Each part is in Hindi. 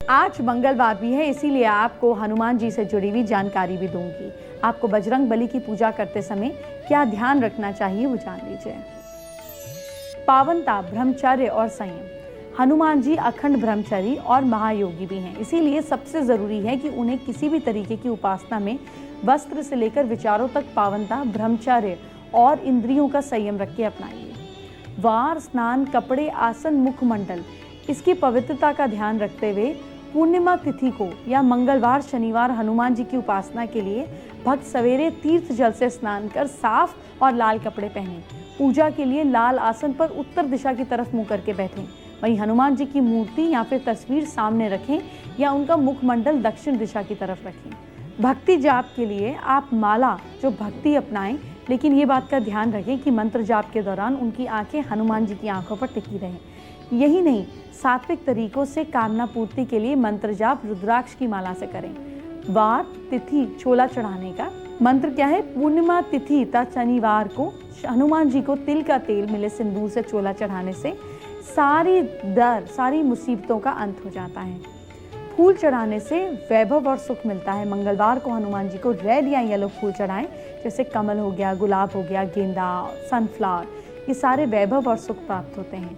आज मंगलवार भी है, इसीलिए आपको हनुमान जी से जुड़ी हुई जानकारी भी दूंगी। आपको बजरंग बली की पूजा करते समय क्या ध्यान रखना चाहिए वो जान लीजिए। पावनता, ब्रह्मचर्य और संयम। हनुमान जी अखंड ब्रह्मचारी और महायोगी भी हैं, इसीलिए सबसे जरूरी है कि उन्हें किसी भी तरीके की उपासना में वस्त्र से लेकर विचारों तक पावनता, ब्रह्मचर्य और इंद्रियों का संयम रख के अपनाइए। वार, स्नान, कपड़े, आसन, मुखमंडल, इसकी पवित्रता का ध्यान रखते हुए पूर्णिमा तिथि को या मंगलवार, शनिवार हनुमान जी की उपासना के लिए भक्त सवेरे तीर्थ जल से स्नान कर साफ और लाल कपड़े पहने। पूजा के लिए लाल आसन पर उत्तर दिशा की तरफ मुंह करके बैठें। वहीं हनुमान जी की मूर्ति या फिर तस्वीर सामने रखें या उनका मुखमंडल दक्षिण दिशा की तरफ रखें। भक्ति जाप के लिए आप माला जो भक्ति अपनाएं, लेकिन ये बात का ध्यान रखें कि मंत्र जाप के दौरान उनकी आंखें हनुमान जी की आंखों पर टिकी रहें। यही नहीं, सात्विक तरीकों से कामना पूर्ति के लिए मंत्र जाप रुद्राक्ष की माला से करें। वार, तिथि, छोला चढ़ाने का मंत्र क्या है? पूर्णिमा तिथि तथा शनिवार को हनुमान जी को तिल का तेल मिले सिंदूर से चोला चढ़ाने से सारी मुसीबतों का अंत हो जाता है। फूल चढ़ाने से वैभव और सुख मिलता है। मंगलवार को हनुमान जी को रेड या येलो फूल चढ़ाएं, जैसे कमल हो गया, गुलाब हो गया, गेंदा, सनफ्लावर, ये सारे वैभव और सुख प्राप्त होते हैं।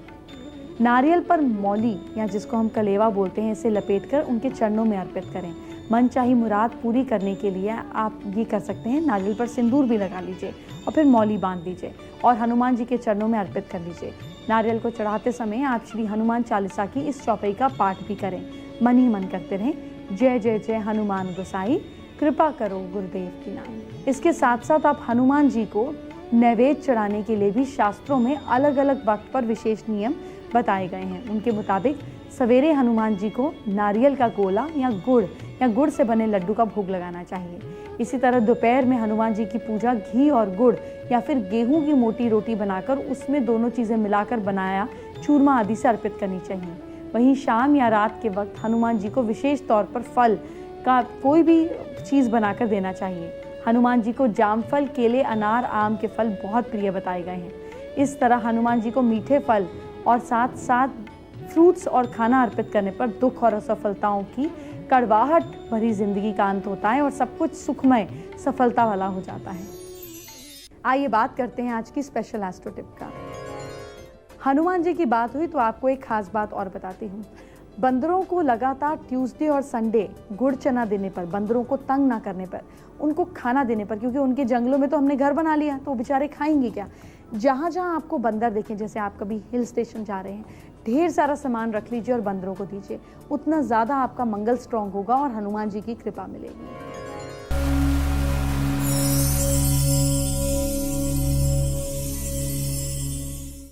नारियल पर मौली या जिसको हम कलेवा बोलते हैं, इसे लपेटकर उनके चरणों में अर्पित करें। मनचाही मुराद पूरी करने के लिए आप ये कर सकते हैं, नारियल पर सिंदूर भी लगा लीजिए और फिर मौली बांध लीजिए और हनुमान जी के चरणों में अर्पित कर लीजिए। नारियल को चढ़ाते समय आप श्री हनुमान चालीसा की इस चौपाई का पाठ भी करें। मन ही मन करते रहें, जय जय जय हनुमान गोसाई, कृपा करो गुरुदेव की नाई। इसके साथ साथ आप हनुमान जी को नैवेद्य चढ़ाने के लिए भी शास्त्रों में अलग अलग वक्त पर विशेष नियम बताए गए हैं। उनके मुताबिक सवेरे हनुमान जी को नारियल का गोला या गुड़ से बने लड्डू का भोग लगाना चाहिए। इसी तरह दोपहर में हनुमान जी की पूजा घी और गुड़ या फिर गेहूं की मोटी रोटी बनाकर उसमें दोनों चीज़ें मिलाकर बनाया चूरमा आदि से अर्पित करनी चाहिए। वहीं शाम या रात के वक्त हनुमान जी को विशेष तौर पर फल का कोई भी चीज़ बनाकर देना चाहिए। हनुमान जी को जामफल, केले, अनार, आम के फल बहुत प्रिय बताए गए हैं। इस तरह हनुमान जी को मीठे फल और साथ साथ फ्रूट्स और खाना अर्पित करने पर दुख और असफलताओं की कड़वाहट भरी जिंदगी का अंत होता है और सब कुछ सुखमय, सफलता वाला हो जाता है। आइए बात करते हैं आज की स्पेशल एस्ट्रो टिप का। हनुमान जी की बात हुई तो आपको एक खास बात और बताती हूँ। बंदरों को लगातार ट्यूसडे और संडे गुड़ चना देने पर, बंदरों को तंग ना करने पर, उनको खाना देने पर, क्योंकि उनके जंगलों में तो हमने घर बना लिया तो वो बेचारे खाएंगे क्या। जहाँ जहाँ आपको बंदर देखें, जैसे आप कभी हिल स्टेशन जा रहे हैं, ढेर सारा सामान रख लीजिए और बंदरों को दीजिए, उतना ज़्यादा आपका मंगल स्ट्रांग होगा और हनुमान जी की कृपा मिलेगी।